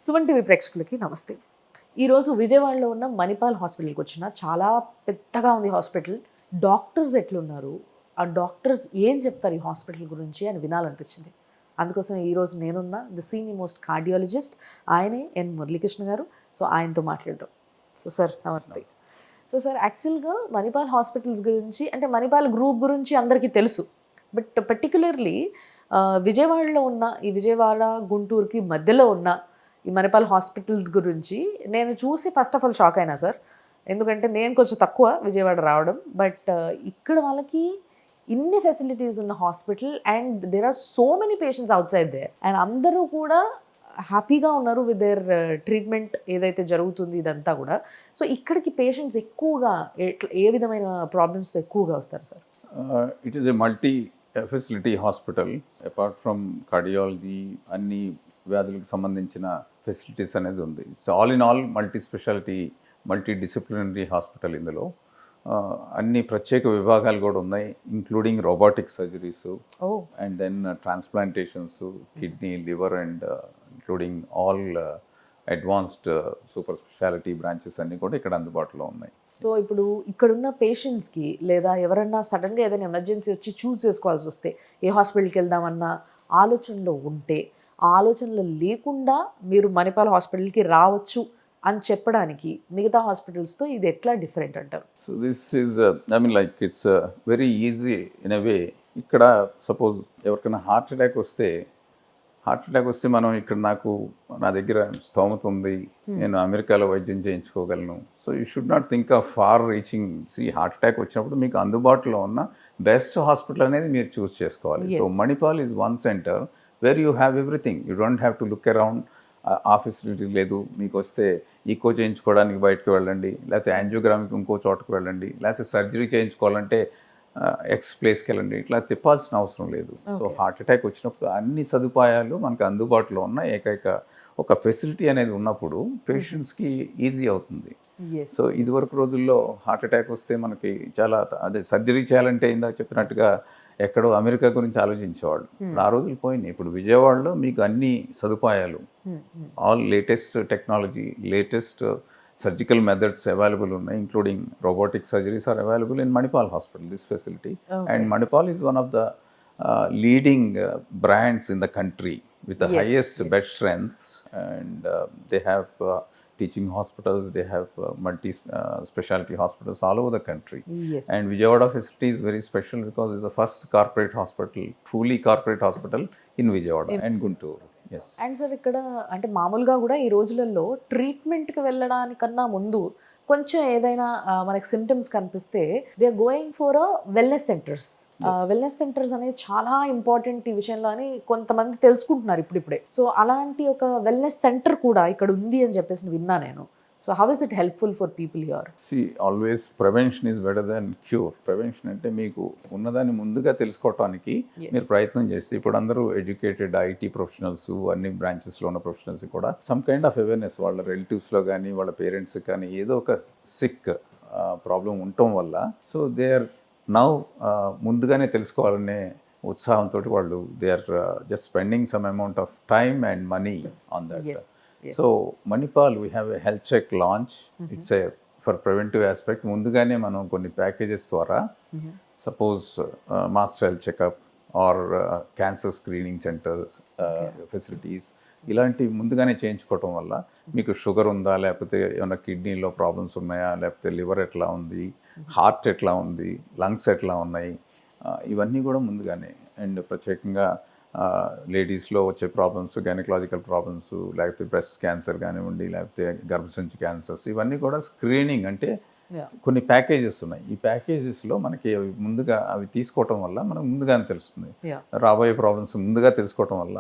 Suman TV ప్రేక్షకులకి నమస్తే. ఈరోజు విజయవాడలో ఉన్న మణిపాల్ హాస్పిటల్కి వచ్చిన చాలా పెద్దగా ఉంది హాస్పిటల్. డాక్టర్స్ ఎట్లున్నారు, ఆ డాక్టర్స్ ఏం చెప్తారు ఈ హాస్పిటల్ గురించి అని వినాలనిపించింది. అందుకోసం ఈరోజు నేనున్న ది సీనియర్ మోస్ట్ కార్డియాలజిస్ట్ ఆయనే ఎన్ మురళీకృష్ణ గారు. సో ఆయనతో మాట్లాడదాం. సో సార్ నమస్తే. సో సార్ యాక్చువల్గా మణిపాల్ హాస్పిటల్స్ గురించి అంటే మణిపాల్ గ్రూప్ గురించి అందరికీ తెలుసు. బట్ పర్టికులర్లీ విజయవాడలో ఉన్న ఈ విజయవాడ గుంటూరుకి మధ్యలో ఉన్న ఈ మణిపాల్ హాస్పిటల్స్ గురించి నేను చూసి ఫస్ట్ ఆఫ్ ఆల్ షాక్ అయినా సార్. ఎందుకంటే నేను కొంచెం తక్కువ విజయవాడ రావడం, బట్ ఇక్కడ వాళ్ళకి ఇన్ని ఫెసిలిటీస్ ఉన్న hospital and there are so many patients outside there and అందరూ కూడా హ్యాపీగా ఉన్నారు విత్ దేర్ ట్రీట్మెంట్ ఏదైతే జరుగుతుంది ఇదంతా కూడా. సో ఇక్కడికి పేషెంట్స్ ఎక్కువగా ఏ విధమైన ప్రాబ్లమ్స్తో ఎక్కువగా వస్తారు sir? It is a multi-facility hospital. Apart from cardiology, అన్ని వ్యాధులకు సంబంధించిన ఫెసిలిటీస్ అనేది ఉంది. It's all in all multi speciality, multi disciplinary hospital. ఇందులో అన్ని ప్రత్యేక విభాగాలు కూడా ఉన్నాయి, including robotic surgeries and then transplantations, kidney, liver and including all advanced super speciality branches అన్నీ కూడా ఇక్కడ అందుబాటులో ఉన్నాయి. సో ఇప్పుడు ఇక్కడున్న పేషెంట్స్కి లేదా ఎవరన్నా సడన్గా ఏదైనా ఎమర్జెన్సీ వచ్చి చూస్ చేసుకోవాల్సి వస్తే ఏ హాస్పిటల్కి వెళ్దామన్న ఆలోచనలో ఉంటే ఆ ఆలోచనలు లేకుండా మీరు మణిపాల్ హాస్పిటల్కి రావచ్చు అని చెప్పడానికి మిగతా హాస్పిటల్స్తో ఇది ఎట్లా డిఫరెంట్ అంటారు? So this is like it's very easy in a way. ఇక్కడ సపోజ్ ఎవరికైనా హార్ట్ అటాక్ వస్తే మనం ఇక్కడ నా దగ్గర స్తోమత ఉంది, నేను అమెరికాలో వైద్యం చేయించుకోగలను. So you should not think of far reaching. Heart attack వచ్చినప్పుడు మీకు అందుబాటులో ఉన్న బెస్ట్ హాస్పిటల్ అనేది మీరు చూస్ చేసుకోవాలి. So Manipal is one centre where you have everything. You don't have to look around. ఆ ఫెసిలిటీ లేదు, మీకు వస్తే ఈకో చేయించుకోవడానికి బయటకు వెళ్ళండి, లేకపోతే యాంజియోగ్రామ్కి ఇంకో చోటకు వెళ్ళండి, లేకపోతే సర్జరీ చేయించుకోవాలంటే ఎక్స్ ప్లేస్కి వెళ్ళండి, ఇట్లా తిప్పాల్సిన అవసరం లేదు. సో హార్ట్ అటాక్ వచ్చినప్పుడు అన్ని సదుపాయాలు మనకు అందుబాటులో ఉన్న ఏకైక ఒక ఫెసిలిటీ అనేది ఉన్నప్పుడు పేషెంట్స్కి ఈజీ అవుతుంది. సో ఇదివరకు రోజుల్లో హార్ట్ అటాక్ వస్తే మనకి చాలా సర్జరీ చేయాలంటే ఇందాక చెప్పినట్టుగా ఎక్కడో అమెరికా గురించి ఆలోచించేవాళ్ళు. ఆ రోజులు పోయినాయి. ఇప్పుడు విజయవాడలో మీకు అన్ని సదుపాయాలు, all latest technology, latest surgical methods available ఉన్నాయి, including robotic surgeries are available in Manipal Hospital, this facility. And Manipal is one of the leading brands in the country with the highest bed strengths, and they have teaching hospitals, they have multi-specialty hospitals all over the country. And Vijayawada facility is very special because it's the first corporate hospital, truly corporate hospital in Vijayawada and Guntur. And sir ఇక్కడ అంటే మామూలుగా కూడా ఈ రోజులలో ట్రీట్మెంట్కి వెళ్ళడానికన్నా ముందు కొంచెం ఏదైనా మనకి సిమ్టమ్స్ కనిపిస్తే they are going for wellness centres. Wellness centres అనేది చాలా ఇంపార్టెంట్ ఈ విషయంలో అని కొంతమంది తెలుసుకుంటున్నారు ఇప్పుడిప్పుడే. సో అలాంటి ఒక వెల్నెస్ సెంటర్ కూడా ఇక్కడ ఉంది అని చెప్పేసి విన్నా నేను. So how is it helpful for people here? Always prevention is better than cure. Prevention అంటే మీకు ఉన్నదాన్ని ముందుగా తెలుసుకోవటానికి మీరు ప్రయత్నం చేస్తే, ఇప్పుడు అందరూ ఎడ్యుకేటెడ్ ఐటీ ప్రొఫెషనల్స్, అన్ని బ్రాంచెస్లో ఉన్న ప్రొఫెషనల్స్ కూడా సమ్ కైండ్ ఆఫ్ అవేర్నెస్ వాళ్ళ రిలేటివ్స్లో కానీ వాళ్ళ పేరెంట్స్ కానీ ఏదో ఒక సిక్ ప్రాబ్లం ఉండటం వల్ల సో దే ఆర్ నౌ ముందుగానే తెలుసుకోవాలనే ఉత్సాహంతో వాళ్ళు they are just spending some amount of time and money on that. So Manipal, we have a health check launch. It's a for preventive aspect. ముందుగానే మనం కొన్ని packages ద్వారా suppose master health checkup or cancer screening centres facilities ఇలాంటి ముందుగానే చేయించుకోవటం వల్ల మీకు sugar ఉందా, లేకపోతే ఏమైనా కిడ్నీలో ప్రాబ్లమ్స్ ఉన్నాయా, లేకపోతే లివర్ ఎట్లా ఉంది, హార్ట్ ఎట్లా ఉంది, లంగ్స్ ఎట్లా ఉన్నాయి, ఇవన్నీ కూడా ముందుగానే. అండ్ ప్రత్యేకంగా లేడీస్లో వచ్చే ప్రాబ్లమ్స్, గైనకలాజికల్ ప్రాబ్లమ్స్, లేకపోతే బ్రెస్ట్ క్యాన్సర్ కానివ్వండి, లేకపోతే గర్భసంచి క్యాన్సర్స్, ఇవన్నీ కూడా స్క్రీనింగ్ అంటే కొన్ని ప్యాకేజెస్ ఉన్నాయి. ఈ ప్యాకేజెస్లో మనకి ముందుగా అవి తీసుకోవటం వల్ల మనకు ముందుగానే తెలుస్తుంది రాబోయే ప్రాబ్లమ్స్ ముందుగా తెలుసుకోవటం వల్ల.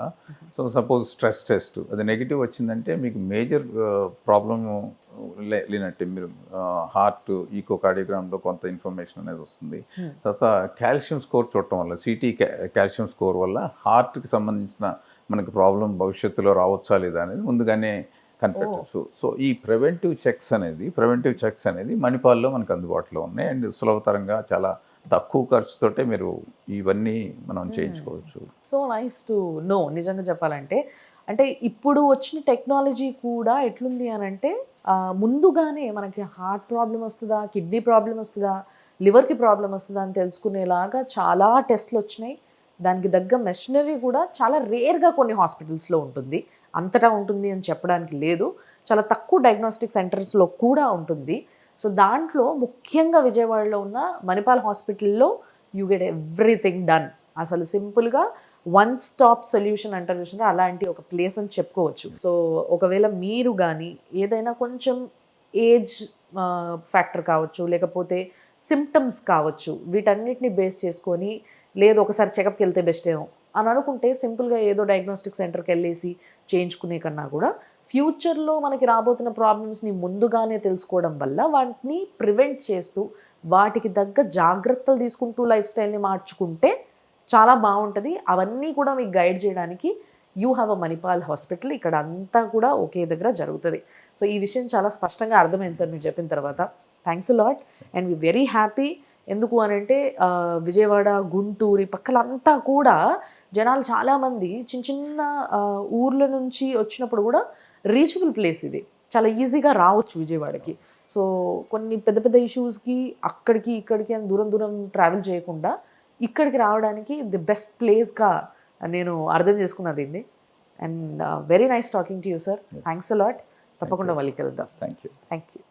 సో సపోజ్ స్ట్రెస్ టెస్ట్ అది నెగిటివ్ వచ్చిందంటే మీకు మేజర్ ప్రాబ్లము లేనట్టే. మీరు హార్ట్ ఈకోకార్డియోగ్రామ్లో కొంత ఇన్ఫర్మేషన్ అనేది వస్తుంది. తర్వాత కాల్షియం స్కోర్ చూడటం వల్ల, సిటీ కాల్షియం స్కోర్ వల్ల హార్ట్కి సంబంధించిన మనకి ప్రాబ్లం భవిష్యత్తులో రావచ్చా లేదా అనేది ముందుగానే కనిపెట్టచ్చు. సో ఈ ప్రివెంటివ్ చెక్స్ అనేది మణిపాల్లో మనకు అందుబాటులో ఉన్నాయి. అండ్ సులభతరంగా చాలా తక్కువ ఖర్చుతోటే మీరు ఇవన్నీ మనం చేయించుకోవచ్చు. So nice to know. నిజంగా చెప్పాలంటే అంటే ఇప్పుడు వచ్చిన టెక్నాలజీ కూడా ఎట్లుంది అని అంటే ముందుగానే మనకి హార్ట్ ప్రాబ్లం వస్తుందా, కిడ్నీ ప్రాబ్లం వస్తుందా, లివర్కి ప్రాబ్లం వస్తుందా అని తెలుసుకునేలాగా చాలా టెస్ట్లు వచ్చినాయి. దానికి తగ్గ మెషినరీ కూడా చాలా రేర్గా కొన్ని హాస్పిటల్స్లో ఉంటుంది, అంతటా ఉంటుంది అని చెప్పడానికి లేదు. చాలా తక్కువ డయాగ్నోస్టిక్ సెంటర్స్లో కూడా ఉంటుంది. సో దాంట్లో ముఖ్యంగా విజయవాడలో ఉన్న మణిపాల్ హాస్పిటల్లో యూ గెట్ ఎవ్రీథింగ్ డన్. అసలు సింపుల్గా వన్ స్టాప్ సొల్యూషన్ అంటారు చూసినా అలాంటి ఒక ప్లేస్ అని చెప్పుకోవచ్చు. సో ఒకవేళ మీరు కానీ ఏదైనా కొంచెం ఏజ్ ఫ్యాక్టర్ కావచ్చు, లేకపోతే సిమ్టమ్స్ కావచ్చు, వీటన్నిటిని బేస్ చేసుకొని లేదు ఒకసారి చెకప్కి వెళ్తే బెస్ట్ ఏమో అని అనుకుంటే సింపుల్గా ఏదో డయాగ్నోస్టిక్ సెంటర్కి వెళ్ళేసి చేయించుకునే కన్నా కూడా ఫ్యూచర్లో మనకి రాబోతున్న ప్రాబ్లమ్స్ని ముందుగానే తెలుసుకోవడం వల్ల వాటిని ప్రివెంట్ చేస్తూ వాటికి తగ్గ జాగ్రత్తలు తీసుకుంటూ లైఫ్ స్టైల్ని మార్చుకుంటే చాలా బాగుంటుంది. అవన్నీ కూడా మీకు గైడ్ చేయడానికి you have a Manipal hospital. ఇక్కడ అంతా కూడా ఒకే దగ్గర జరుగుతుంది. సో ఈ విషయం చాలా స్పష్టంగా అర్థమైంది సార్ మీరు చెప్పిన తర్వాత. Thanks a lot and we very happy. ఎందుకు అని అంటే విజయవాడ, గుంటూరు ఈ పక్కలంతా కూడా జనాలు చాలామంది చిన్న చిన్న ఊర్ల నుంచి వచ్చినప్పుడు కూడా రీచబుల్ ప్లేస్ ఇది, చాలా ఈజీగా రావచ్చు విజయవాడకి. సో కొన్ని పెద్ద పెద్ద ఇష్యూస్కి అక్కడికి ఇక్కడికి అని దూరం దూరం ట్రావెల్ చేయకుండా ఇక్కడికి రావడానికి ది బెస్ట్ ప్లేస్గా నేను అర్థం చేసుకున్నది దీన్ని. And very nice talking to you sir. Thanks a lot. తప్పకుండా మళ్ళీ కలుద్దాం. Thank you. Thank you.